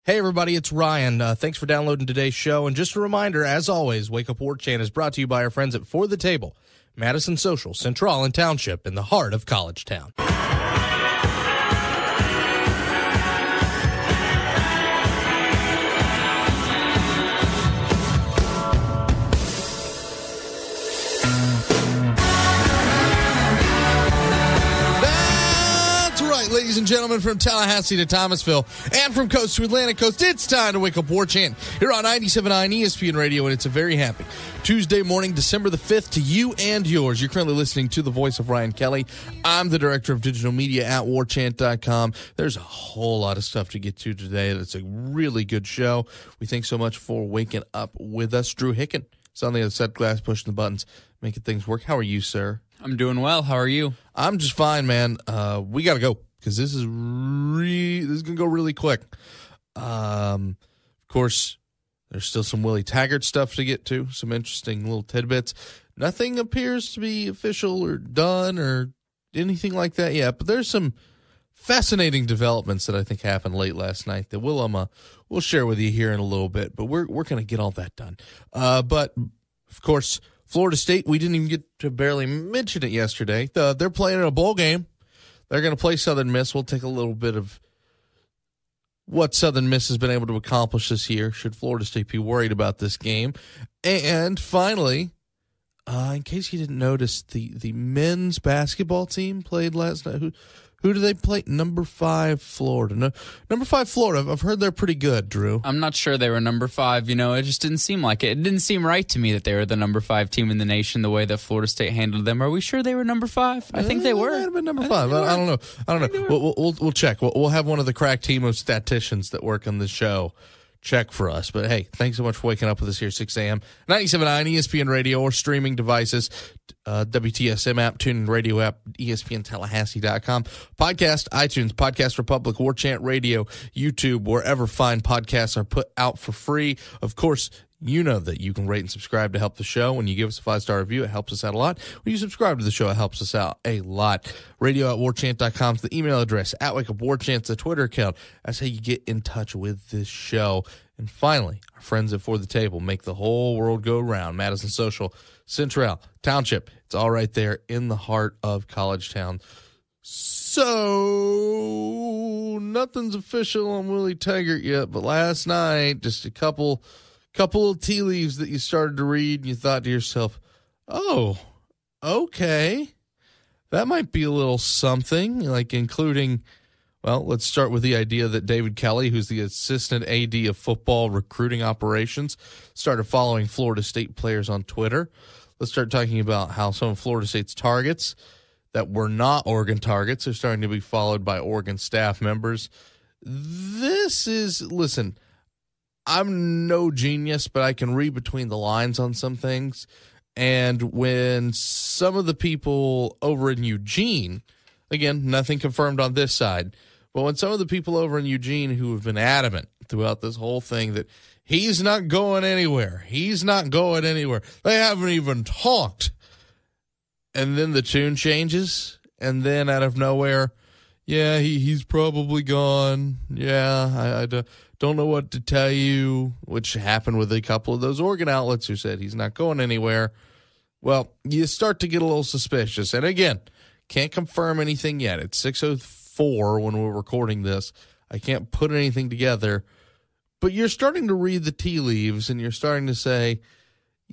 Hey, everybody, it's Ryan. Thanks for downloading today's show. And just a reminder, as always, Wake Up War Chant is brought to you by our friends at For the Table, Madison Social, Central and Township, in the heart of College Town. Ladies and gentlemen, from Tallahassee to Thomasville and from coast to Atlantic coast, it's time to Wake Up War Chant here on 97.9 ESPN Radio, and it's a very happy Tuesday morning, December the 5th, to you and yours. You're currently listening to the voice of Ryan Kelly. I'm the director of digital media at warchant.com. There's a whole lot of stuff to get to today. It's a really good show. We thank so much for waking up with us. Drew Hicken is on the other side of glass, pushing the buttons, making things work. How are you, sir? I'm doing well. How are you? I'm just fine, man. We got to go, because this is going to go really quick. Of course, there's still some Willie Taggart stuff to get to, some interesting little tidbits. Nothing appears to be official or done or anything like that yet, but there's some fascinating developments that I think happened late last night that we'll share with you here in a little bit, but we're going to get all that done. But, of course, Florida State, we didn't even get to barely mention it yesterday. They're playing in a bowl game. They're going to play Southern Miss. We'll take a little bit of what Southern Miss has been able to accomplish this year, should Florida State be worried about this game. And finally, in case you didn't notice, the men's basketball team played last night. Who do they play? Number 5 Florida. No, number 5 Florida. I've heard they're pretty good, Drew. I'm not sure they were number 5. You know, it just didn't seem like it. It didn't seem right to me that they were the number 5 team in the nation the way that Florida State handled them. Are we sure they were number 5? I think they were. They might have been number 5. I don't know. We'll check. We'll have one of the crack team of statisticians that work on the show check for us. But, hey, thanks so much for waking up with us here at 6 a.m. 97.9 ESPN Radio or streaming devices, WTSM app, TuneIn Radio app, ESPNTallahassee.com, podcast, iTunes, Podcast Republic, War Chant Radio, YouTube, wherever fine podcasts are put out for free. Of course, you know that you can rate and subscribe to help the show. When you give us a 5-star review, it helps us out a lot. When you subscribe to the show, it helps us out a lot. Radio@warchant.com is the email address. @WakeUpWarChant's the Twitter account. That's how you get in touch with this show. And finally, our friends at For the Table make the whole world go round. Madison Social, Central, Township. It's all right there in the heart of College Town. So, nothing's official on Willie Taggart yet, but last night, just a couple of tea leaves that you started to read, and you thought to yourself, oh, okay, that might be a little something, like including, well, let's start with the idea that David Kelly, who's the assistant AD of football recruiting operations, started following Florida State players on Twitter. Let's start talking about how some of Florida State's targets that were not Oregon targets are starting to be followed by Oregon staff members. Listen, I'm no genius, but I can read between the lines on some things. And when some of the people over in Eugene, again, nothing confirmed on this side, but when some of the people over in Eugene who have been adamant throughout this whole thing that he's not going anywhere, they haven't even talked. And then the tune changes, and then out of nowhere, yeah, he's probably gone. Yeah, I don't know what to tell you, which happened with a couple of those Oregon outlets who said he's not going anywhere. Well, you start to get a little suspicious. And again, can't confirm anything yet. It's 6:04 when we're recording this. I can't put anything together. But you're starting to read the tea leaves, and you're starting to say,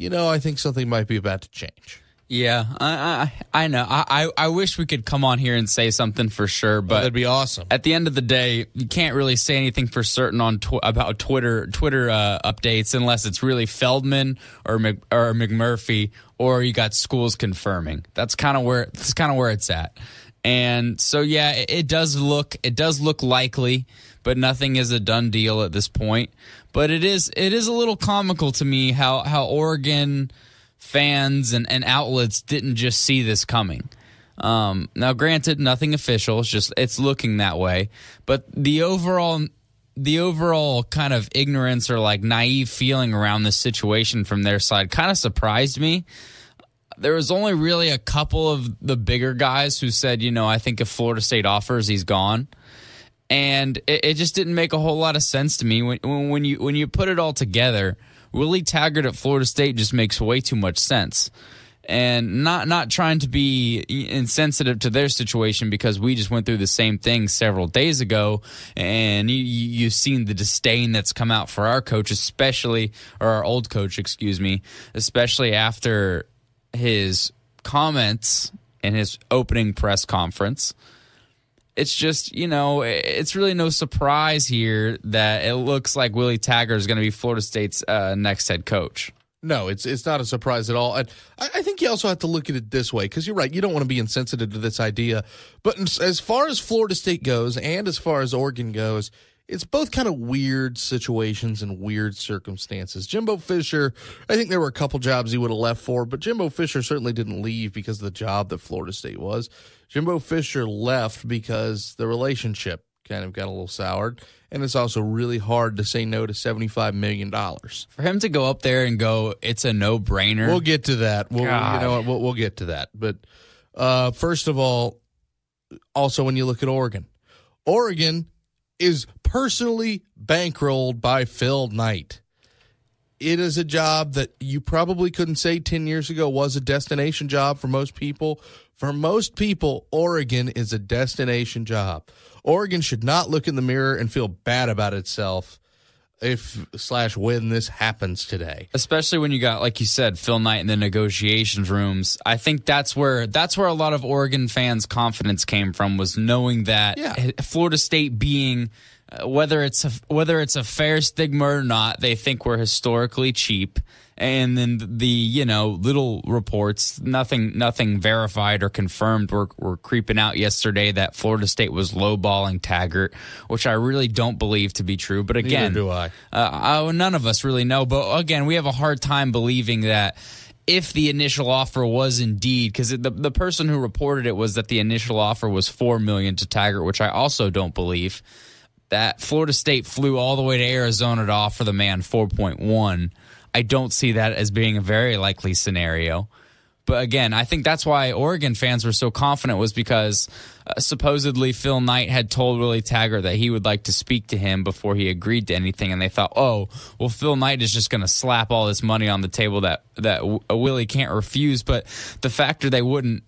I think something might be about to change. Yeah, I know. I wish we could come on here and say something for sure, but that'd be awesome. At the end of the day, you can't really say anything for certain on about Twitter updates unless it's really Feldman or McMurphy, or you got schools confirming. That's kind of where it's at. And so yeah, it does look likely, but nothing is a done deal at this point. But it is a little comical to me how Oregon fans and outlets didn't just see this coming. Now, granted, nothing official. It's looking that way. But the overall kind of ignorance or like naive feeling around this situation from their side kind of surprised me. There was only really a couple of the bigger guys who said, I think if Florida State offers, he's gone. And it just didn't make a whole lot of sense to me. When you put it all together, Willie Taggart at Florida State just makes way too much sense. And not trying to be insensitive to their situation, because we just went through the same thing several days ago, and you've seen the disdain that's come out for our coach, our old coach, especially after his comments in his opening press conference. It's just, it's really no surprise here that it looks like Willie Taggart is going to be Florida State's next head coach. No, it's not a surprise at all. And I think you also have to look at it this way, because you're right. You don't want to be insensitive to this idea. But as far as Florida State goes and as far as Oregon goes, it's both kind of weird situations and weird circumstances. Jimbo Fisher, I think there were a couple jobs he would have left for, but Jimbo Fisher certainly didn't leave because of the job that Florida State was. Jimbo Fisher left because the relationship kind of got a little soured, and it's also really hard to say no to $75 million. For him to go up there and go, it's a no-brainer. We'll get to that. We'll get to that. But first of all, also when you look at Oregon is personally bankrolled by Phil Knight. It is a job that you probably couldn't say 10 years ago was a destination job for most people. For most people, Oregon is a destination job. Oregon should not look in the mirror and feel bad about itself when this happens today. Especially when you got, like you said, Phil Knight in the negotiations rooms. I think that's where a lot of Oregon fans' confidence came from, was knowing that Florida State being whether it's a fair stigma or not, they think we're historically cheap. And then the little reports, nothing verified or confirmed, were creeping out yesterday that Florida State was lowballing Taggart, which I really don't believe to be true. But again, neither do I. None of us really know. But again, we have a hard time believing that if the initial offer was indeed, because the person who reported it was that the initial offer was $4 million to Taggart, which I also don't believe. That Florida State flew all the way to Arizona to offer the man 4.1. I don't see that as being a very likely scenario. But again, I think that's why Oregon fans were so confident, was because supposedly Phil Knight had told Willie Taggart that he would like to speak to him before he agreed to anything. And they thought, Phil Knight is just going to slap all this money on the table that Willie can't refuse. But the factor they wouldn't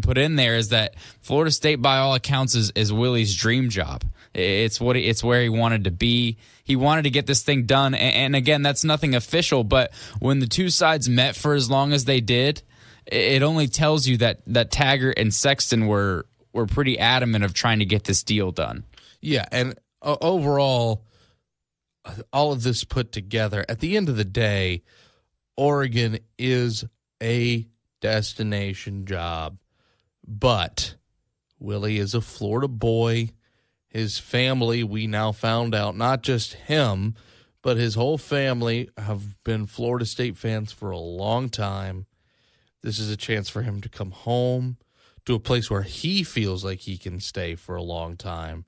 put in there is that Florida State, by all accounts, is Willie's dream job. It's where he wanted to be. He wanted to get this thing done. And again, that's nothing official. But when the two sides met for as long as they did, it only tells you that Taggart and Sexton were pretty adamant of trying to get this deal done. Yeah, and overall, all of this put together, at the end of the day, Oregon is a destination job. But Willie is a Florida boy. His family, we now found out, not just him, but his whole family have been Florida State fans for a long time. This is a chance for him to come home to a place where he feels like he can stay for a long time.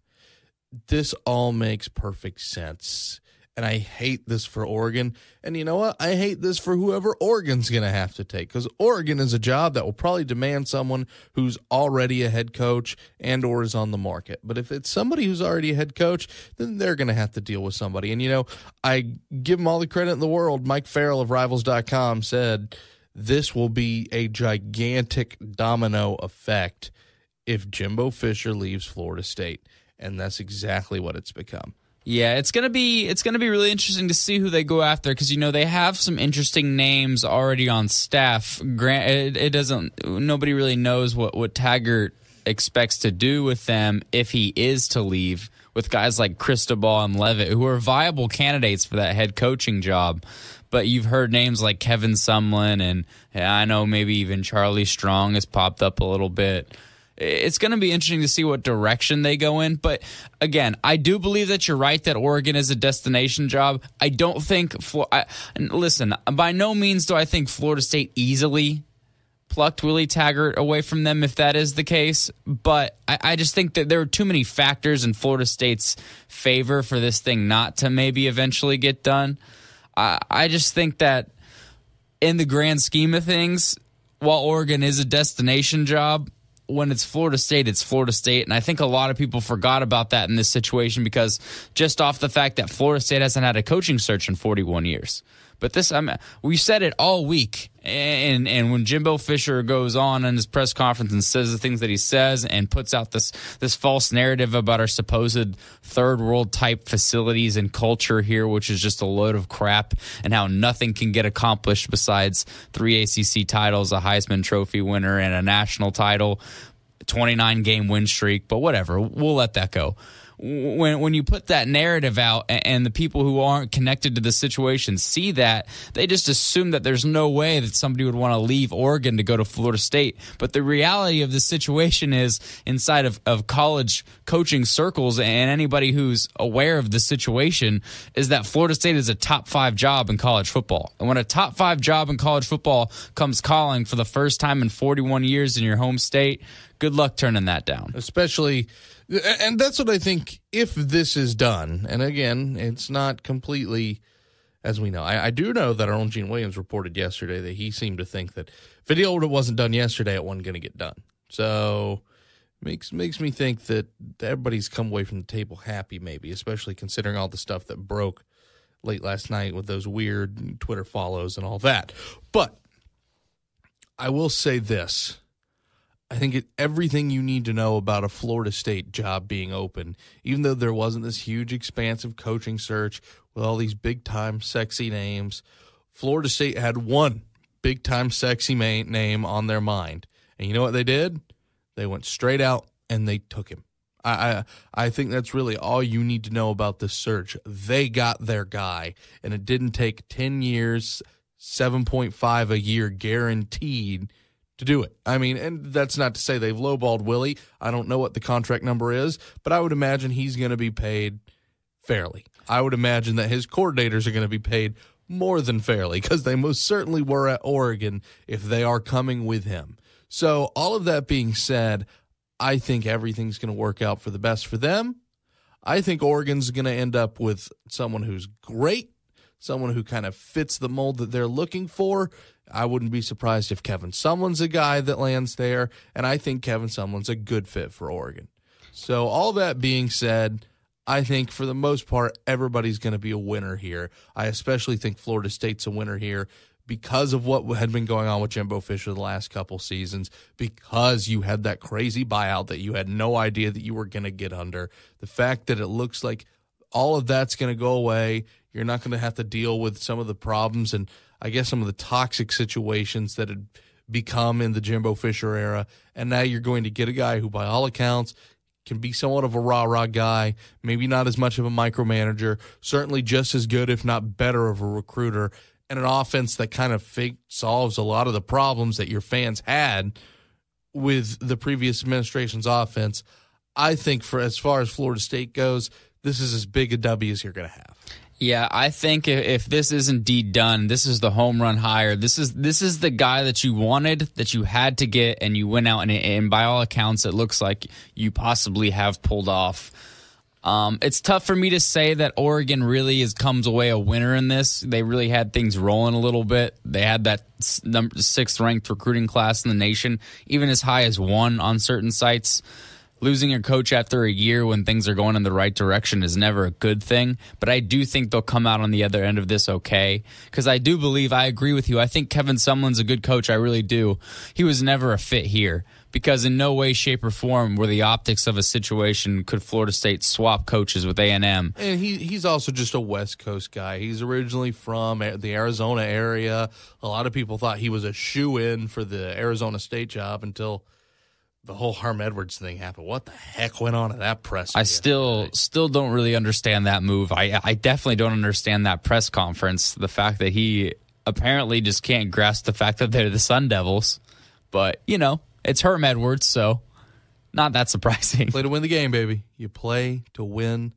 This all makes perfect sense. And I hate this for Oregon. And you know what? I hate this for whoever Oregon's going to have to take, because Oregon is a job that will probably demand someone who's already a head coach and or is on the market. But if it's somebody who's already a head coach, then they're going to have to deal with somebody. And, I give them all the credit in the world. Mike Farrell of Rivals.com said this will be a gigantic domino effect if Jimbo Fisher leaves Florida State. And that's exactly what it's become. Yeah, it's gonna be really interesting to see who they go after, because they have some interesting names already on staff. Nobody really knows what Taggart expects to do with them if he is to leave, with guys like Cristobal and Levitt, who are viable candidates for that head coaching job. But you've heard names like Kevin Sumlin, and I know maybe even Charlie Strong has popped up a little bit. It's going to be interesting to see what direction they go in. But again, I do believe that you're right that Oregon is a destination job. I don't think listen, by no means do I think Florida State easily plucked Willie Taggart away from them if that is the case. But I just think that there are too many factors in Florida State's favor for this thing not to maybe eventually get done. I just think that in the grand scheme of things, while Oregon is a destination job, when it's Florida State, it's Florida State. And I think a lot of people forgot about that in this situation because just off the fact that Florida State hasn't had a coaching search in 41 years. But this, we said it all week. And when Jimbo Fisher goes on in his press conference and says the things that he says and puts out this false narrative about our supposed third world type facilities and culture here, which is just a load of crap, and how nothing can get accomplished besides 3 ACC titles, a Heisman Trophy winner, and a national title, 29-game win streak. But whatever, we'll let that go. When you put that narrative out and the people who aren't connected to the situation see that, they just assume that there's no way that somebody would want to leave Oregon to go to Florida State. But the reality of the situation is inside of college coaching circles and anybody who's aware of the situation is that Florida State is a top 5 job in college football. And when a top 5 job in college football comes calling for the first time in 41 years in your home state, good luck turning that down. Especially, and that's what I think, if this is done, and again, it's not completely, as we know. I do know that our own Gene Williams reported yesterday that he seemed to think that if a deal wasn't done yesterday, it wasn't going to get done. So makes me think that everybody's come away from the table happy, maybe, especially considering all the stuff that broke late last night with those weird Twitter follows and all that. But I will say this. I think everything you need to know about a Florida State job being open, even though there wasn't this huge, expansive coaching search with all these big-time, sexy names, Florida State had one big-time, sexy name on their mind. And you know what they did? They went straight out and they took him. I think that's really all you need to know about this search. They got their guy, and it didn't take 10 years, 7.5 a year guaranteed to do it. I mean, and that's not to say they've lowballed Willie. I don't know what the contract number is, but I would imagine he's going to be paid fairly. I would imagine that his coordinators are going to be paid more than fairly because they most certainly were at Oregon if they are coming with him. So all of that being said, I think everything's going to work out for the best for them. I think Oregon's going to end up with someone who's great, someone who kind of fits the mold that they're looking for. I wouldn't be surprised if Kevin Sumlin's a guy that lands there, and I think Kevin Sumlin's a good fit for Oregon. So all that being said, I think for the most part, everybody's going to be a winner here. I especially think Florida State's a winner here because of what had been going on with Jimbo Fisher the last couple seasons, because you had that crazy buyout that you had no idea that you were going to get under. The fact that it looks like all of that's going to go away. You're not going to have to deal with some of the problems and I guess some of the toxic situations that had become in the Jimbo Fisher era. And now you're going to get a guy who, by all accounts, can be somewhat of a rah-rah guy, maybe not as much of a micromanager, certainly just as good, if not better, of a recruiter, and an offense that kind of solves a lot of the problems that your fans had with the previous administration's offense. I think for as far as Florida State goes, this is as big a W as you're going to have. Yeah, I think if this is indeed done, this is the home run hire. This is the guy that you wanted, that you had to get, and you went out and by all accounts, it looks like you possibly have pulled off. It's tough for me to say that Oregon really comes away a winner in this. They really had things rolling a little bit. They had that 6th ranked recruiting class in the nation, even as high as 1 on certain sites. Losing your coach after a year when things are going in the right direction is never a good thing, but I do think they'll come out on the other end of this okay, because I do believe, I agree with you, I think Kevin Sumlin's a good coach, I really do. He was never a fit here, because in no way, shape, or form were the optics of a situation could Florida State swap coaches with A&M. And he's also just a West Coast guy. He's originally from the Arizona area. A lot of people thought he was a shoo-in for the Arizona State job until the whole Herm Edwards thing happened. What the heck went on at that press? I still don't really understand that move. I definitely don't understand that press conference. The fact that he apparently just can't grasp the fact that they're the Sun Devils. But, you know, it's Herm Edwards, so not that surprising. Play to win the game, baby. You play to win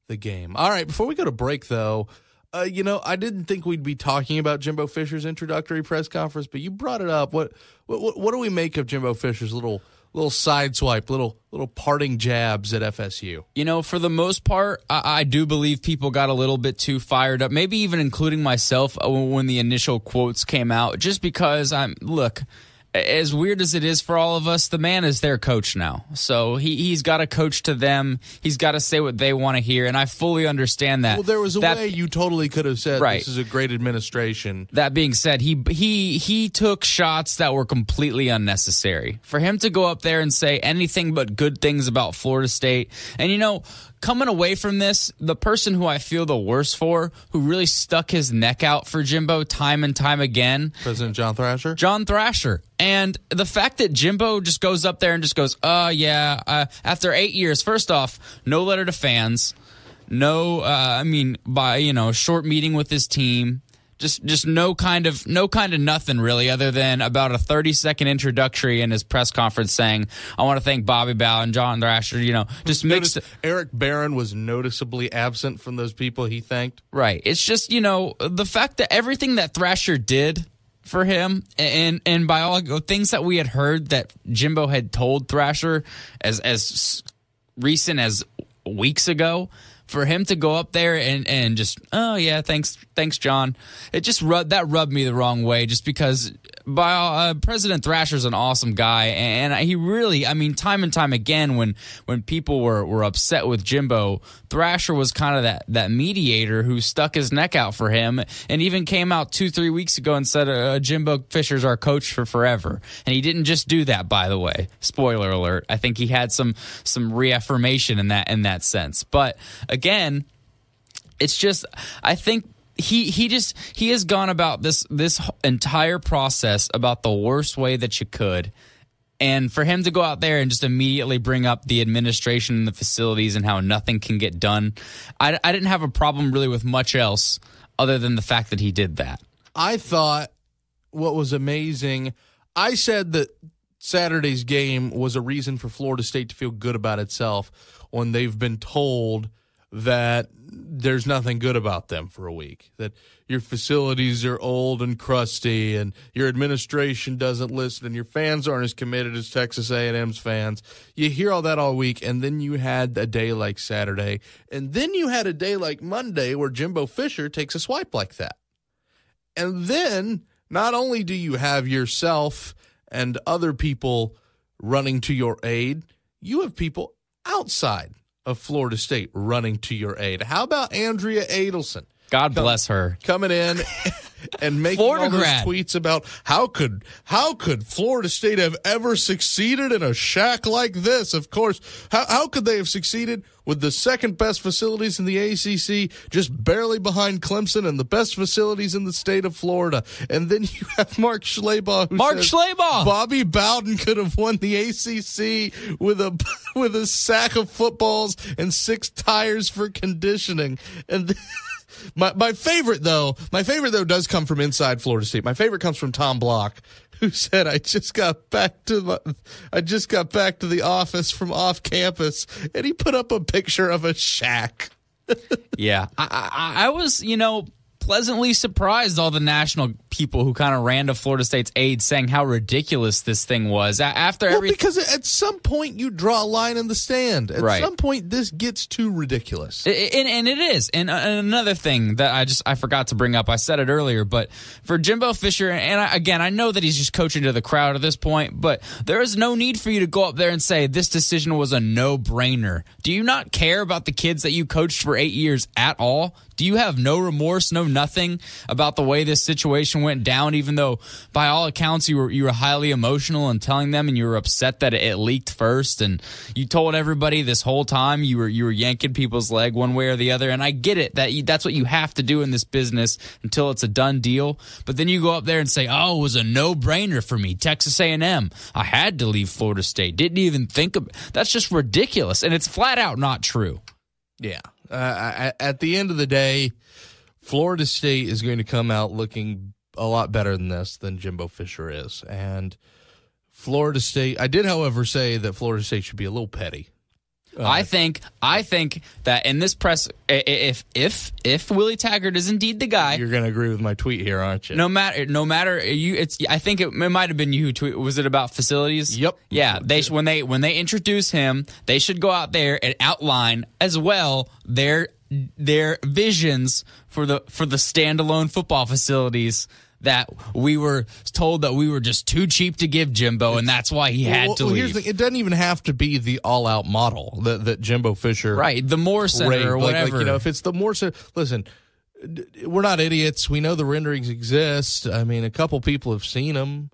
the game. All right, before we go to break, though, I didn't think we'd be talking about Jimbo Fisher's introductory press conference, but you brought it up. What do we make of Jimbo Fisher's little side swipe, little parting jabs at FSU? You know, for the most part, I do believe people got a little bit too fired up, maybe even including myself when the initial quotes came out, just because as weird as it is for all of us, the man is their coach now. So he's got to coach to them. He's got to say what they want to hear, and I fully understand that. Well, there was a way you totally could have said, right, this is a great administration. That being said, he took shots that were completely unnecessary. For him to go up there and say anything but good things about Florida State, and coming away from this, the person who I feel the worst for, who really stuck his neck out for Jimbo time and time again, President John Thrasher. John Thrasher. And the fact that Jimbo just goes up there and just goes, after 8 years, first off, no letter to fans, no, short meeting with his team. Just no kind of nothing really, other than about a 30-second introductory in his press conference saying, I want to thank Bobby Bowden and John Thrasher, just mixed. Eric Barron was noticeably absent from those people he thanked. Right. It's just, the fact that everything that Thrasher did for him, and by all things that we had heard that Jimbo had told Thrasher as recent as weeks ago, for him to go up there and just, thanks, John. It just rubbed me the wrong way, just because President Thrasher's an awesome guy, and he really, time and time again, when people were upset with Jimbo, Thrasher was kind of that mediator who stuck his neck out for him, and even came out 2-3 weeks ago and said, Jimbo Fisher's our coach for forever. And he didn't just do that, by the way. Spoiler alert. I think he had some reaffirmation in that sense. But again, it's just, I think he has gone about this entire process about the worst way that you could. And for him to go out there and just immediately bring up the administration and the facilities and how nothing can get done, I didn't have a problem really with much else other than the fact that he did that. I thought what was amazing, I said that Saturday's game was a reason for Florida State to feel good about itself when they've been told that there's nothing good about them for a week, that your facilities are old and crusty and your administration doesn't listen and your fans aren't as committed as Texas A&M's fans. You hear all that all week, and then you had a day like Saturday, and then you had a day like Monday where Jimbo Fisher takes a swipe like that. And then not only do you have yourself and other people running to your aid, you have people outside of Florida State running to your aid. How about Andrea Adelson? God bless her. Coming in and making all those tweets about how could Florida State have ever succeeded in a shack like this? Of course, how could they have succeeded with the second best facilities in the ACC, just barely behind Clemson, and the best facilities in the state of Florida? And then you have Mark Schleybaugh, who says Bobby Bowden could have won the ACC with a sack of footballs and 6 tires for conditioning. And My favorite though does come from inside Florida State. My favorite comes from Tom Block, who said, I just got back to the office from off campus, and he put up a picture of a shack. Yeah. I was, pleasantly surprised all the national people who kind of ran to Florida State's aid saying how ridiculous this thing was. Because at some point you draw a line in the stand. At some point this gets too ridiculous. And it is. And another thing that I forgot to bring up, I said it earlier, but for Jimbo Fisher, and I know that he's just coaching to the crowd at this point, but there is no need for you to go up there and say this decision was a no-brainer. Do you not care about the kids that you coached for 8 years at all? Do you have no remorse, no nothing about the way this situation went down, even though by all accounts you were highly emotional and telling them, and you were upset that it leaked first, and you told everybody this whole time you were yanking people's leg one way or the other? And I get it, that's what you have to do in this business until it's a done deal. But then you go up there and say, oh, it was a no-brainer for me, Texas A&M. I had to leave Florida State. Didn't even think of it. That's just ridiculous, and it's flat out not true. Yeah. At the end of the day, Florida State is going to come out looking a lot better than this than Jimbo Fisher is. And Florida State, I did, however, say that Florida State should be a little petty. I think that in this press, if Willie Taggart is indeed the guy, you're going to agree with my tweet here, aren't you? No matter you, I think it might have been you who tweeted. Was it about facilities? Yep. Yeah. When they introduce him, they should go out there and outline as well their visions for the standalone football facilities that we were told that we were just too cheap to give Jimbo, and that's why he had to leave. Here's the thing, it doesn't even have to be the all-out model that Jimbo Fisher, right? The Moore Center or whatever. If it's the Moore Center, listen. We're not idiots. We know the renderings exist. I mean, a couple people have seen them.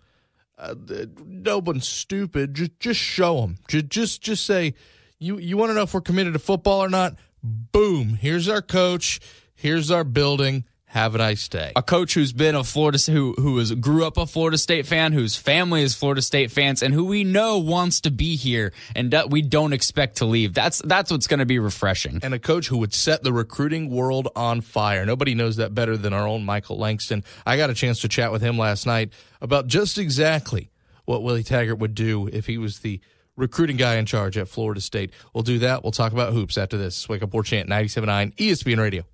No one's stupid. Just show them. Just say, you want to know if we're committed to football or not? Boom. Here's our coach. Here's our building. Have a nice day. A coach who's been a Florida, who grew up a Florida State fan, whose family is Florida State fans, and who we know wants to be here, and we don't expect to leave. That's what's going to be refreshing. And a coach who would set the recruiting world on fire. Nobody knows that better than our own Michael Langston. I got a chance to chat with him last night about just exactly what Willie Taggart would do if he was the recruiting guy in charge at Florida State. We'll do that. We'll talk about hoops after this. Wake Up War Chant 97.9 ESPN Radio.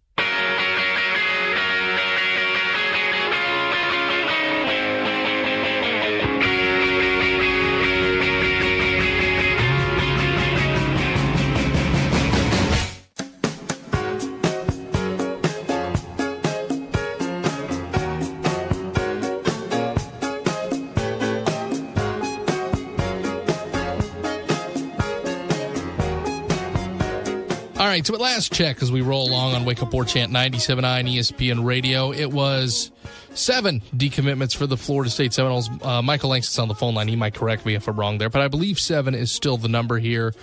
All right, so at last check, as we roll along on Wake Up War Chant 97.9 ESPN Radio, it was 7 decommitments for the Florida State Seminoles. Michael Langston's on the phone line. He might correct me if I'm wrong there, but I believe 7 is still the number here.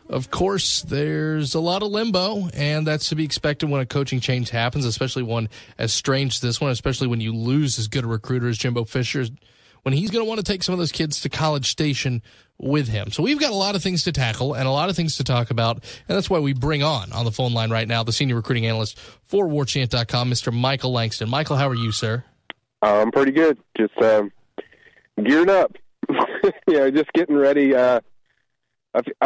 Of course, there's a lot of limbo, and that's to be expected when a coaching change happens, especially one as strange as this one, especially when you lose as good a recruiter as Jimbo Fisher, when he's going to want to take some of those kids to College Station with him. So we've got a lot of things to tackle and a lot of things to talk about, and that's why we bring on the phone line right now the senior recruiting analyst for warchant.com, Mr. Michael Langston. Michael, how are you, sir? I'm pretty good. Just gearing up. Just getting ready. I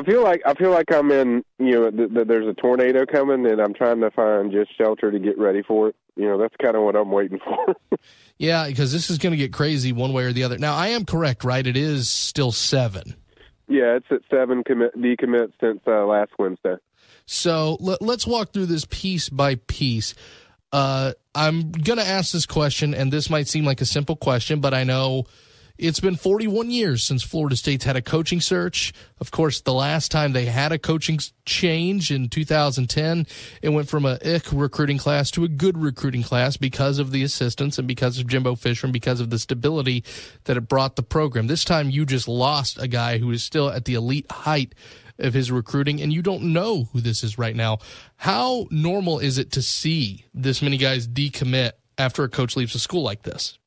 feel like I'm in. There's a tornado coming, and I'm trying to find just shelter to get ready for it. That's kind of what I'm waiting for. Yeah, because this is going to get crazy one way or the other. Now, I am correct, right? It is still 7. Yeah, it's at 7 decommits since last Wednesday. So let's walk through this piece by piece. I'm going to ask this question, and this might seem like a simple question, but I know it's been 41 years since Florida State's had a coaching search. Of course, the last time they had a coaching change in 2010, it went from a recruiting class to a good recruiting class because of the assistants and because of Jimbo Fisher and because of the stability that it brought the program. This time you just lost a guy who is still at the elite height of his recruiting, and you don't know who this is right now. How normal is it to see this many guys decommit after a coach leaves a school like this?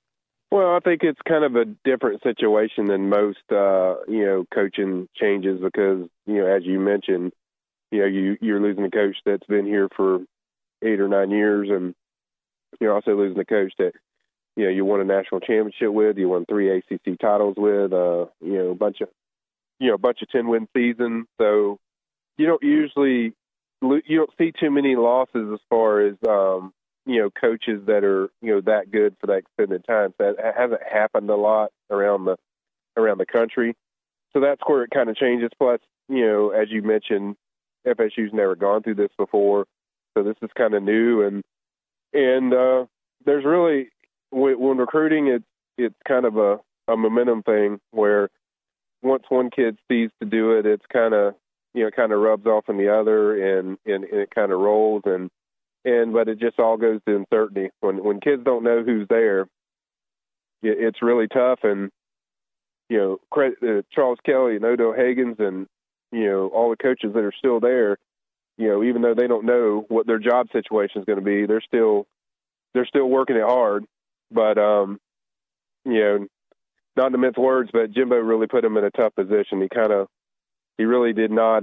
Well, I think it's kind of a different situation than most, coaching changes because, as you mentioned, you're losing a coach that's been here for 8 or 9 years, and you're also losing a coach that, you won a national championship with, you won 3 ACC titles with, a bunch of 10-win seasons. So you don't see too many losses as far as, coaches that are, that good for that extended time. So that hasn't happened a lot around the country. So that's where it kind of changes. Plus, as you mentioned, FSU's never gone through this before. So this is kind of new. And there's really, when recruiting, it's kind of a momentum thing where once one kid sees to do it, it's kind of rubs off on the other and it kind of rolls but it just all goes to uncertainty. When kids don't know who's there, it's really tough. And, Charles Kelly and Odo Higgins and, all the coaches that are still there, even though they don't know what their job situation is going to be, they're still working it hard. But, not to mince words, but Jimbo really put him in a tough position. He really did not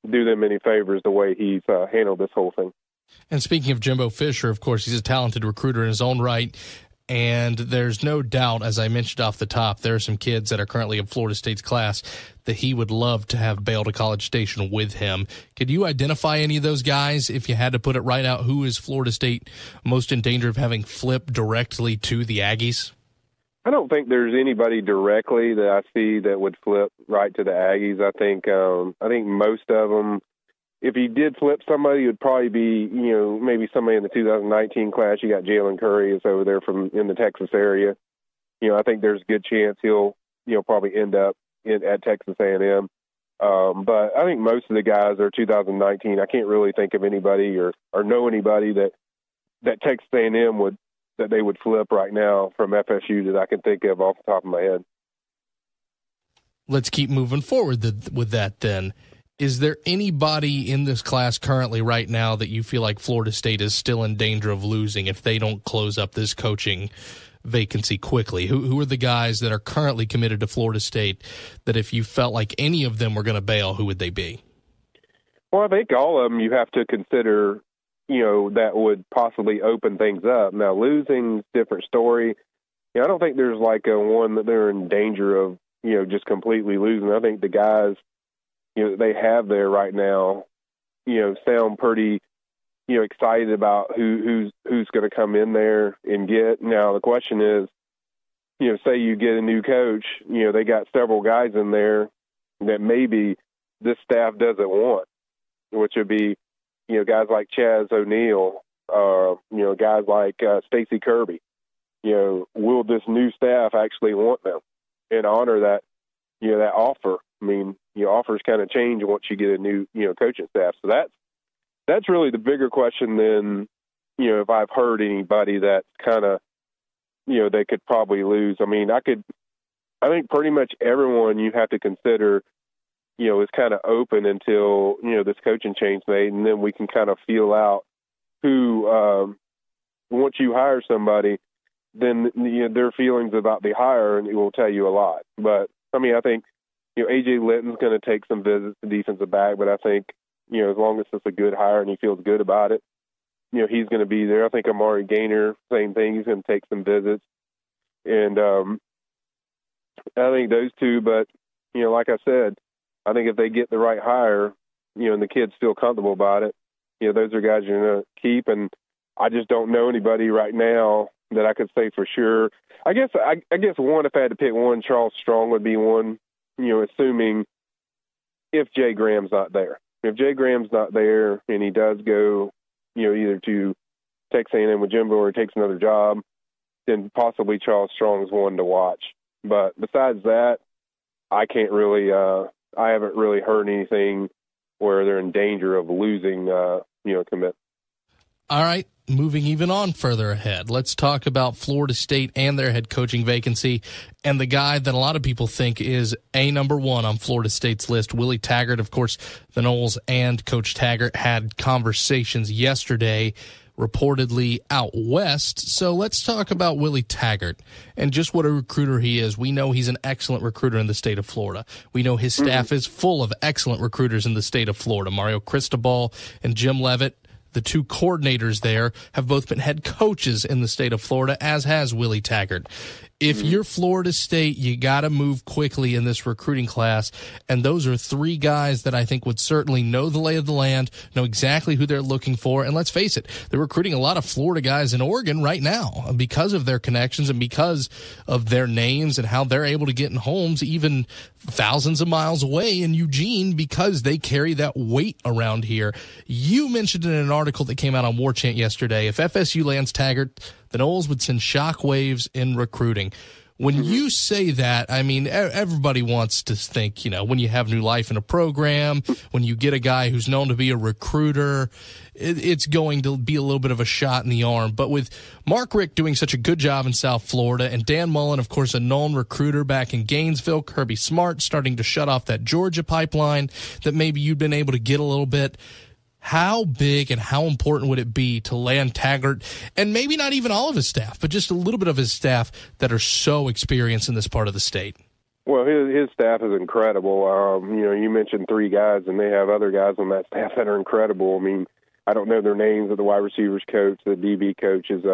do them any favors the way he's handled this whole thing. And speaking of Jimbo Fisher, of course, he's a talented recruiter in his own right. And there's no doubt, as I mentioned off the top, there are some kids that are currently in Florida State's class that he would love to have bail to College Station with him. Could you identify any of those guys if you had to put it right out? Who is Florida State most in danger of having flipped directly to the Aggies? I don't think there's anybody directly that I see that would flip right to the Aggies. I think most of them, if he did flip somebody, it would probably be, maybe somebody in the 2019 class. You got Jalen Curry is over there from in the Texas area. I think there's a good chance he'll, probably end up at Texas A&M. But I think most of the guys are 2019. I can't really think of anybody or know anybody that Texas A&M that they would flip right now from FSU that I can think of off the top of my head. Let's keep moving forward with that then. Is there anybody in this class currently right now that you feel like Florida State is still in danger of losing if they don't close up this coaching vacancy quickly? Who are the guys that are currently committed to Florida State that if you felt like any of them were going to bail, who would they be? Well, I think all of them you have to consider, that would possibly open things up. Now, losing's a different story. I don't think there's like a one that they're in danger of, just completely losing. I think the guys, they have there right now, sound pretty, excited about who's going to come in there and get. Now, the question is, say you get a new coach, they got several guys in there that maybe this staff doesn't want, which would be, guys like Chaz O'Neal, guys like Stacey Kirby. Will this new staff actually want them and honor that, that offer? I mean, offers kind of change once you get a new, coaching staff. So that's really the bigger question than, if I've heard anybody that's kind of, they could probably lose. I mean, I think pretty much everyone you have to consider, is kind of open until, this coaching change made, and then we can kind of feel out who, once you hire somebody, then their feelings about the hire, and it will tell you a lot. But, I mean, I think, A.J. Litton's going to take some visits to defensive back, but I think, as long as it's a good hire and he feels good about it, he's going to be there. I think Amari Gaynor, same thing. He's going to take some visits. And I think those two, but, like I said, I think if they get the right hire, and the kids feel comfortable about it, those are guys you're going to keep. And I just don't know anybody right now that I could say for sure. I guess one, if I had to pick one, Charles Strong would be one, assuming if Jay Graham's not there. If Jay Graham's not there and he does go, either to Texas A&M with Jimbo or he takes another job, then possibly Charles Strong's one to watch. But besides that, I can't really, I haven't really heard anything where they're in danger of losing, commit. All right. Moving even on further ahead, let's talk about Florida State and their head coaching vacancy and the guy that a lot of people think is number one on Florida State's list, Willie Taggart. Of course, the Noles and Coach Taggart had conversations yesterday, reportedly out west. So let's talk about Willie Taggart and just what a recruiter he is. We know he's an excellent recruiter in the state of Florida. We know his staff is full of excellent recruiters in the state of Florida. Mario Cristobal and Jim Levitt, the two coordinators there, have both been head coaches in the state of Florida, as has Willie Taggart. If you're Florida State, you got to move quickly in this recruiting class, and those are three guys that I think would certainly know the lay of the land, know exactly who they're looking for, and let's face it, they're recruiting a lot of Florida guys in Oregon right now because of their connections and because of their names and how they're able to get in homes even thousands of miles away in Eugene because they carry that weight around here. You mentioned in an article that came out on War Chant yesterday, if FSU lands Taggart, the Noles would send shockwaves in recruiting. When you say that, I mean, everybody wants to think, when you have new life in a program, when you get a guy who's known to be a recruiter, it's going to be a little bit of a shot in the arm. But with Mark Richt doing such a good job in South Florida and Dan Mullen, of course, a known recruiter back in Gainesville, Kirby Smart starting to shut off that Georgia pipeline that maybe you've been able to get a little bit, how big and how important would it be to land Taggart and maybe not even all of his staff, but just a little bit of his staff that are so experienced in this part of the state? Well, his staff is incredible. You mentioned three guys, and they have other guys on that staff that are incredible. I mean, I don't know their names of the wide receivers coach, the DB coaches,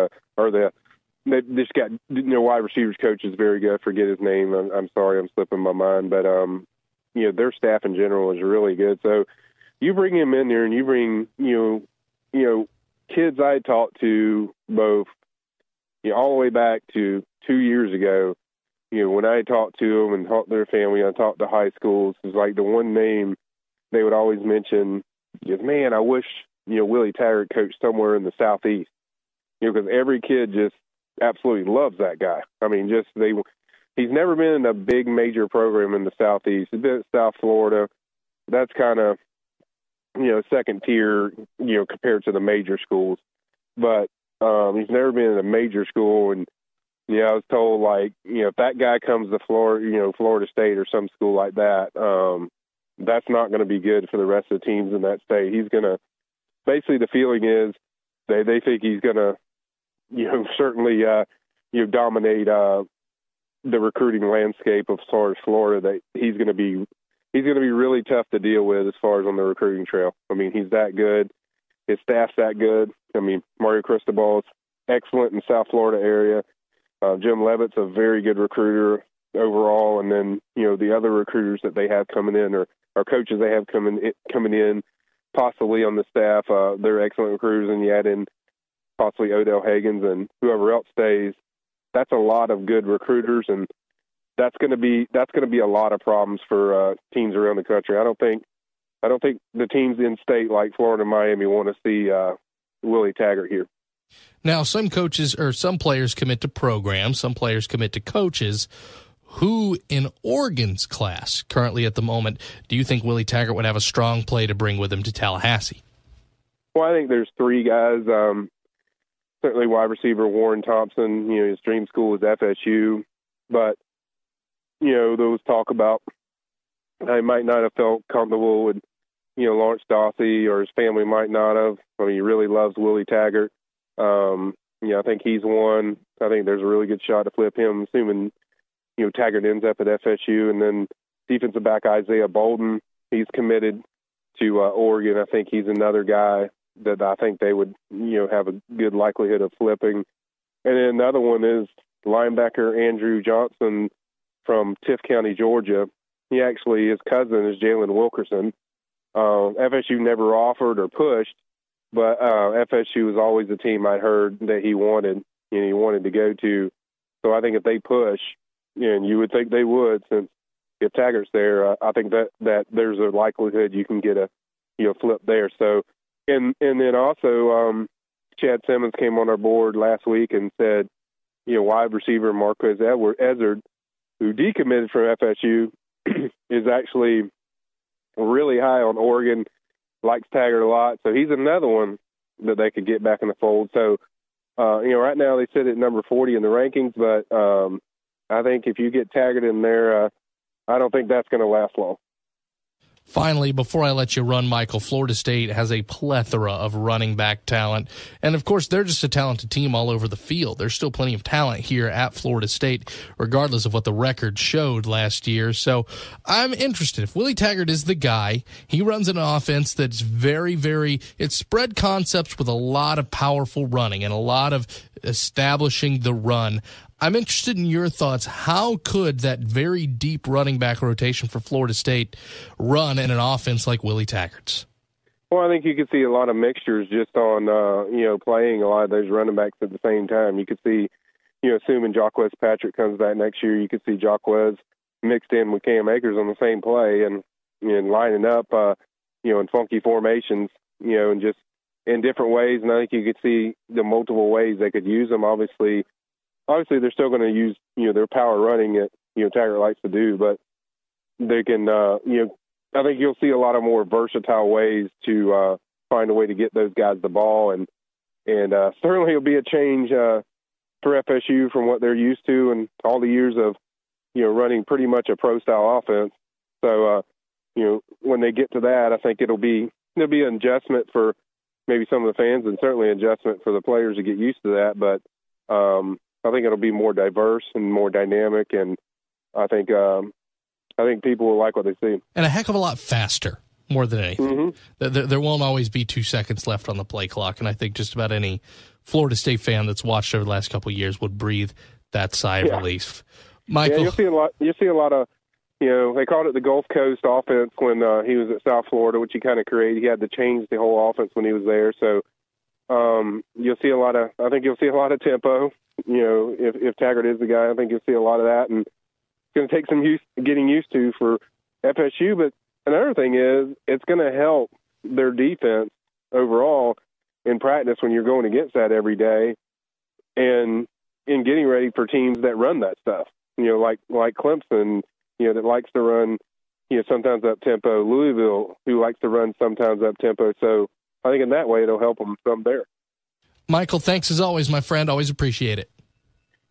they just got wide receivers coach is very good. I forget his name. I'm sorry, I'm slipping my mind, but their staff in general is really good. So you bring him in there, and you bring kids I talked to both all the way back to 2 years ago. When I talked to them and talked to their family, I talked to high schools. It's like the one name they would always mention he goes, man, I wish, Willie Taggart coached somewhere in the Southeast, because every kid just absolutely loves that guy. I mean, he's never been in a big major program in the Southeast. He's been at South Florida. That's kind of, second tier, compared to the major schools. But he's never been in a major school. And, I was told, like, if that guy comes to Florida, Florida State or some school like that, that's not going to be good for the rest of the teams in that state. He's going to, basically the feeling is they think he's going to, certainly, dominate the recruiting landscape of as far as Florida. That he's going to be really tough to deal with as far as on the recruiting trail. I mean, he's that good. His staff's that good. I mean, Mario Cristobal is excellent in South Florida area. Jim Levitt's a very good recruiter overall. And then, the other recruiters that they have coming in or coaches they have coming in possibly on the staff, they're excellent recruiters. And you add in possibly Odell Hagens and whoever else stays. That's a lot of good recruiters, and that's going to be a lot of problems for teams around the country. I don't think the teams in state like Florida and Miami want to see Willie Taggart here. Now, some coaches or some players commit to programs, some players commit to coaches. Who in Oregon's class currently at the moment do you think Willie Taggart would have a strong play to bring with him to Tallahassee? Well, I think there's three guys. Certainly wide receiver Warren Thompson, his dream school is FSU. But, there was talk about he might not have felt comfortable with, Lawrence Dawsey, or his family might not have. I mean, he really loves Willie Taggart. I think he's one. I think there's a really good shot to flip him, assuming, Taggart ends up at FSU. And then defensive back Isaiah Bolden, he's committed to Oregon. I think he's another guy that I think they would, have a good likelihood of flipping. And then the other one is linebacker Andrew Johnson from Tift County, Georgia. His cousin is Jalen Wilkerson. FSU never offered or pushed, but FSU was always the team I'd heard that he wanted to go to. So I think if they push, and you would think they would, since if Taggart's there, I think that there's a likelihood you can get a flip there. So, and then also Chad Simmons came on our board last week and said, wide receiver Marquez Ezzard, who decommitted from FSU, is actually really high on Oregon, likes Taggart a lot. So he's another one that they could get back in the fold. So, right now they sit at number 40 in the rankings, but I think if you get Taggart in there, I don't think that's going to last long. Finally, before I let you run, Michael, Florida State has a plethora of running back talent. And, of course, they're just a talented team all over the field. There's still plenty of talent here at Florida State, regardless of what the record showed last year. So I'm interested. If Willie Taggart is the guy, he runs an offense that's very, very – it's spread concepts with a lot of powerful running and a lot of establishing the run. I'm interested in your thoughts. How could that very deep running back rotation for Florida State run in an offense like Willie Taggart's? Well, I think you could see a lot of mixtures just on, playing a lot of those running backs at the same time. You could see, assuming Jacquez Patrick comes back next year, you could see Jacquez mixed in with Cam Akers on the same play and lining up, in funky formations, and just in different ways. And I think you could see the multiple ways they could use them. Obviously, they're still going to use, their power running that, Taggart likes to do, but they can, I think you'll see a lot of more versatile ways to find a way to get those guys the ball. And certainly it'll be a change for FSU from what they're used to and all the years of, running pretty much a pro-style offense. So, when they get to that, I think it'll be an adjustment for maybe some of the fans and certainly an adjustment for the players to get used to that. But, I think it'll be more diverse and more dynamic, and I think people will like what they see. And a heck of a lot faster, more than anything. Mm-hmm. There won't always be 2 seconds left on the play clock, and I think just about any Florida State fan that's watched over the last couple of years would breathe that sigh of relief. Michael, you'll see a lot of, they called it the Gulf Coast offense when he was at South Florida, which he kind of created. He had to change the whole offense when he was there, so you'll see a lot of tempo. If Taggart is the guy, I think you'll see a lot of that, and it's going to take some getting used to for FSU. But another thing is, it's going to help their defense overall in practice when you're going against that every day and in getting ready for teams that run that stuff, like Clemson, that likes to run, sometimes up tempo, Louisville, who likes to run sometimes up tempo. So I think in that way it'll help them some there. Michael, thanks as always, my friend. Always appreciate it.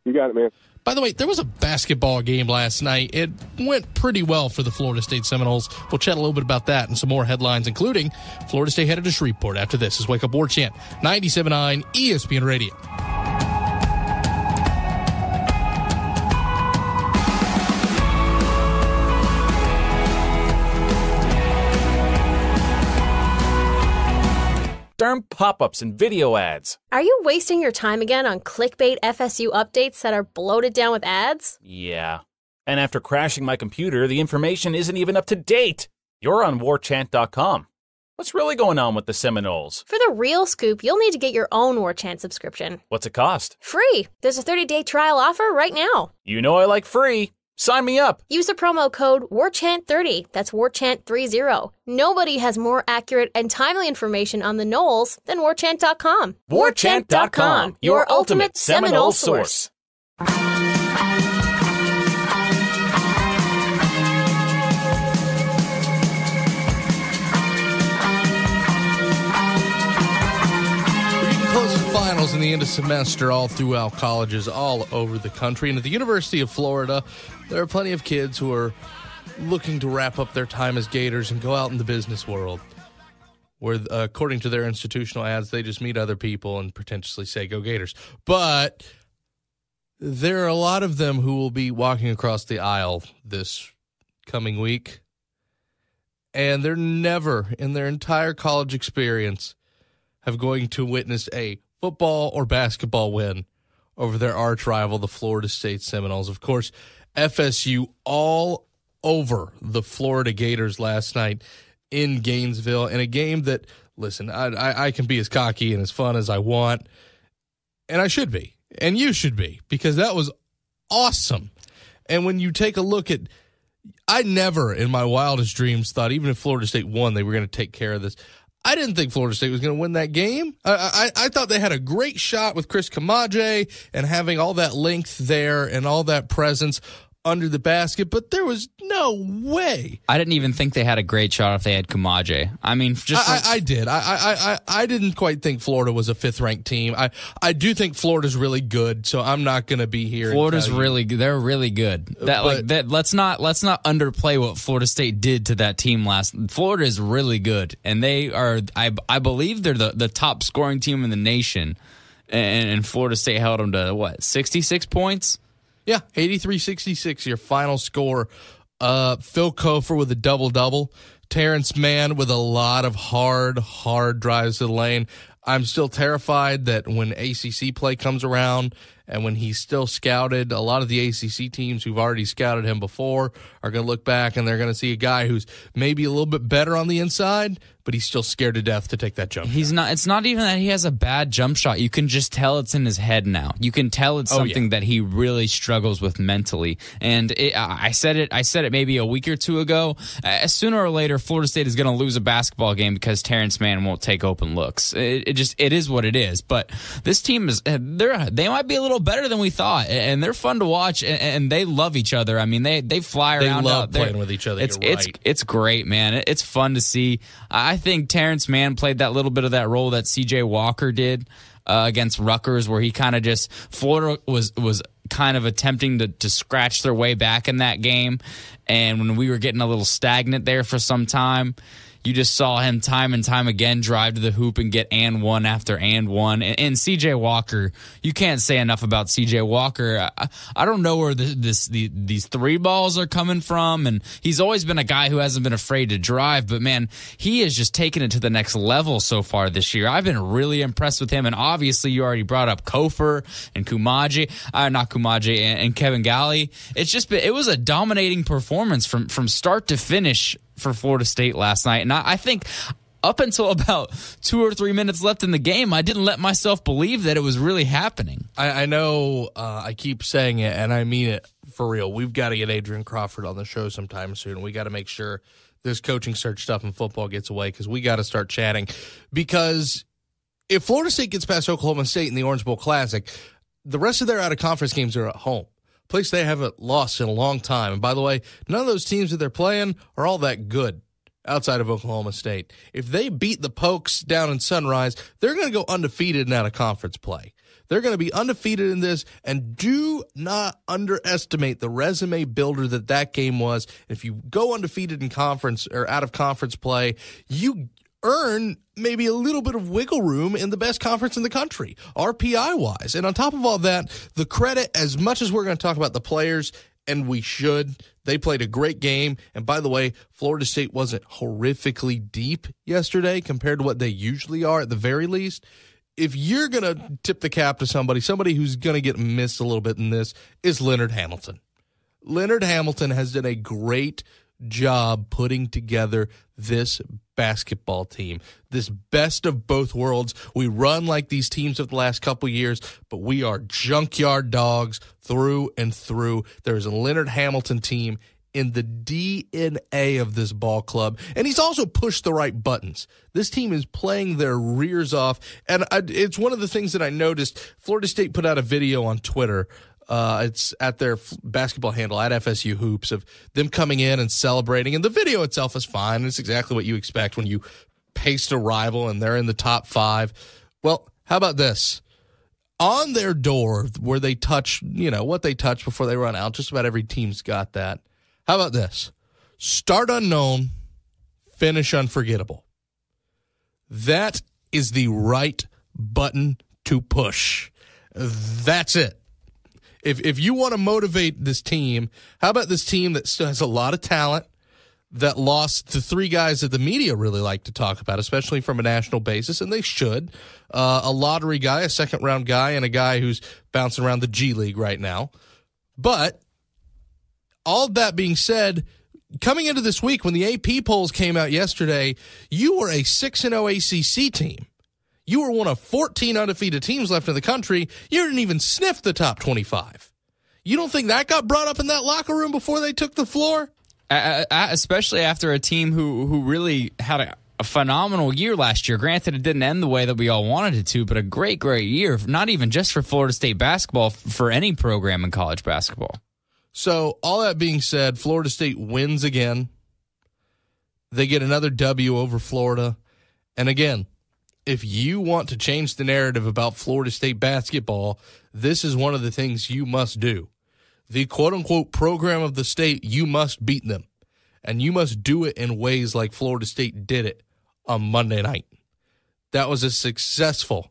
You got it, man. By the way, there was a basketball game last night. It went pretty well for the Florida State Seminoles. We'll chat a little bit about that and some more headlines, including Florida State headed to Shreveport. After this is Wake Up War Chant, 97.9 ESPN Radio. Darn pop-ups and video ads. Are you wasting your time again on clickbait FSU updates that are bloated down with ads? Yeah. And after crashing my computer, the information isn't even up to date. You're on warchant.com. What's really going on with the Seminoles? For the real scoop, you'll need to get your own War Chant subscription. What's it cost? Free. There's a 30-day trial offer right now. You know I like free. Sign me up. Use the promo code WARCHANT30. That's WARCHANT30. Nobody has more accurate and timely information on the Noles than WARCHANT.com. WARCHANT.com, your ultimate Seminole source. Close to finals in the end of semester all throughout colleges all over the country. And at the University of Florida, there are plenty of kids who are looking to wrap up their time as Gators and go out in the business world, where, according to their institutional ads, they just meet other people and potentially say, go Gators. But there are a lot of them who will be walking across the aisle this coming week, and they're never in their entire college experience have going to witness a football or basketball win over their arch rival, the Florida State Seminoles. Of course, FSU all over the Florida Gators last night in Gainesville in a game that, listen, I can be as cocky and as fun as I want, and I should be, and you should be, because that was awesome. And when you take a look at, I never in my wildest dreams thought, even if Florida State won, they were going to take care of this. I didn't think Florida State was going to win that game. I thought they had a great shot with Chris Kamaje and having all that length there and all that presence under the basket, but there was no way. I didn't even think they had a great shot if they had Kamaje. I mean, just I did. I didn't quite think Florida was a fifth-ranked team. I do think Florida's really good, so I'm not going to be here. Florida's really good. They're really good. Let's not underplay what Florida State did to that team last. Florida is really good, and they are. I believe they're the top scoring team in the nation, and Florida State held them to 66 points. Yeah, 83-66, your final score. Phil Kofer with a double-double. Terrence Mann with a lot of hard drives to the lane. I'm still terrified that when ACC play comes around and when he's still scouted, a lot of the ACC teams who've already scouted him before are going to look back and they're going to see a guy who's maybe a little bit better on the inside, but he's still scared to death to take that jump shot. It's not even that he has a bad jump shot. You can just tell it's in his head now. You can tell it's something that he really struggles with mentally. And I said it maybe a week or two ago. Sooner or later, Florida State is going to lose a basketball game because Terrence Mann won't take open looks. It is what it is. But this team they might be a little better than we thought, and they're fun to watch, and they love each other. I mean, they fly around. They love playing with each other. It's great, man. It's fun to see. I think Terrence Mann played that little bit of that role that C.J. Walker did against Rutgers, where he kind of just Florida was kind of attempting to scratch their way back in that game, and when we were getting a little stagnant there for some time, you just saw him time and time again drive to the hoop and get and one after and one. And C.J. Walker, you can't say enough about C.J. Walker. I don't know where these three balls are coming from, and he's always been a guy who hasn't been afraid to drive, but man, he has just taken it to the next level so far this year. I've been really impressed with him, and obviously you already brought up Kofer and and Kevin Galley. It was a dominating performance from start to finish for Florida State last night. And I think up until about 2 or 3 minutes left in the game, I didn't let myself believe that it was really happening. I know I keep saying it, and I mean it for real. We've got to get Adrian Crawford on the show sometime soon. We got to make sure this coaching search stuff in football gets away, because we got to start chatting. Because if Florida State gets past Oklahoma State in the Orange Bowl Classic, the rest of their out-of-conference games are at home, a place they haven't lost in a long time. And by the way, none of those teams that they're playing are all that good outside of Oklahoma State. If they beat the Pokes down in Sunrise, they're going to go undefeated in out-of-conference play. They're going to be undefeated in this, and do not underestimate the resume builder that game was. If you go undefeated in conference or out-of-conference play, you earn maybe a little bit of wiggle room in the best conference in the country, RPI-wise. And on top of all that, the credit, as much as we're going to talk about the players, and we should, they played a great game. And by the way, Florida State wasn't horrifically deep yesterday compared to what they usually are at the very least. If you're going to tip the cap to somebody who's going to get missed a little bit in this, is Leonard Hamilton. Leonard Hamilton has done a great job putting together this basketball team, this best of both worlds. We run like these teams of the last couple years, but we are junkyard dogs through and through. There's a Leonard Hamilton team in the DNA of this ball club, and he's also pushed the right buttons. This team is playing their rears off, and it's one of the things that I noticed. Florida State put out a video on Twitter. It's at their basketball handle, at FSU Hoops, of them coming in and celebrating, and the video itself is fine. It's exactly what you expect when you paste a rival and they're in the top 5. Well, how about this? On their door, where they touch, what they touch before they run out, just about every team's got that. How about this? Start unknown, finish unforgettable. That is the right button to push. That's it. If you want to motivate this team, how about this team that still has a lot of talent, that lost the 3 guys that the media really like to talk about, especially from a national basis, and they should. A lottery guy, a second-round guy, and a guy who's bouncing around the G League right now. But all that being said, coming into this week, when the AP polls came out yesterday, you were a 6-0 ACC team. You were one of 14 undefeated teams left in the country. You didn't even sniff the top 25. You don't think that got brought up in that locker room before they took the floor? Especially after a team who really had a phenomenal year last year. Granted, it didn't end the way that we all wanted it to, but a great, great year, not even just for Florida State basketball, for any program in college basketball. So, all that being said, Florida State wins again. They get another W over Florida. And again, if you want to change the narrative about Florida State basketball, this is one of the things you must do. The quote-unquote program of the state, you must beat them. And you must do it in ways like Florida State did it on Monday night. That was as successful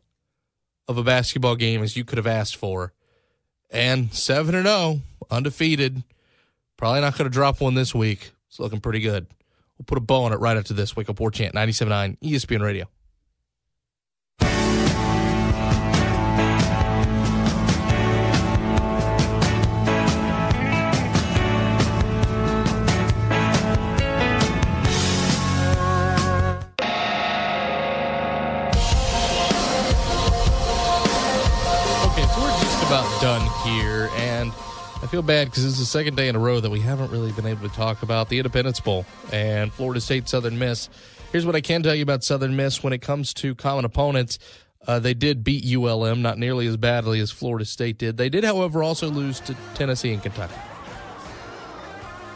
of a basketball game as you could have asked for. And 7-0, undefeated. Probably not going to drop one this week. It's looking pretty good. We'll put a bow on it right after this. Wake Up War Chant, 97.9 ESPN Radio. Done here, and I feel bad because this is the second day in a row that we haven't really been able to talk about the Independence Bowl and Florida State Southern Miss. Here's what I can tell you about Southern Miss when it comes to common opponents. They did beat ULM, not nearly as badly as Florida State did. They did, however, also lose to Tennessee and Kentucky.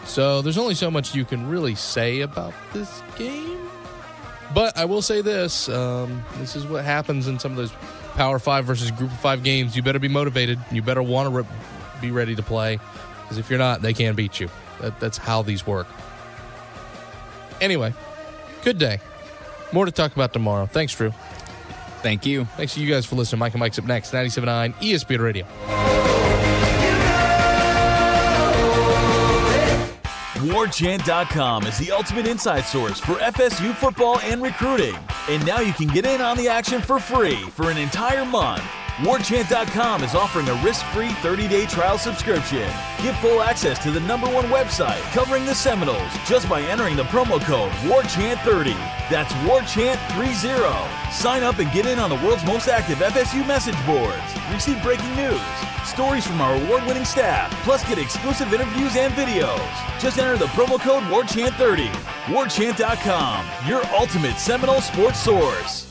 So there's only so much you can really say about this game. But I will say this. This is what happens in some of those Power 5 versus Group of 5 games. You better be motivated. You better want to be ready to play. Because if you're not, they can beat you. That's how these work. Anyway, good day. More to talk about tomorrow. Thanks, Drew. Thank you. Thanks to you guys for listening. Mike and Mike's up next. 97.9 ESPN Radio. WarChant.com is the ultimate inside source for FSU football and recruiting. And now you can get in on the action for free for an entire month. WarChant.com is offering a risk-free 30-day trial subscription. Get full access to the #1 website covering the Seminoles just by entering the promo code WarChant30. That's WarChant30. Sign up and get in on the world's most active FSU message boards. Receive breaking news, stories from our award-winning staff, plus get exclusive interviews and videos. Just enter the promo code WarChant30. WarChant.com, your ultimate Seminole sports source.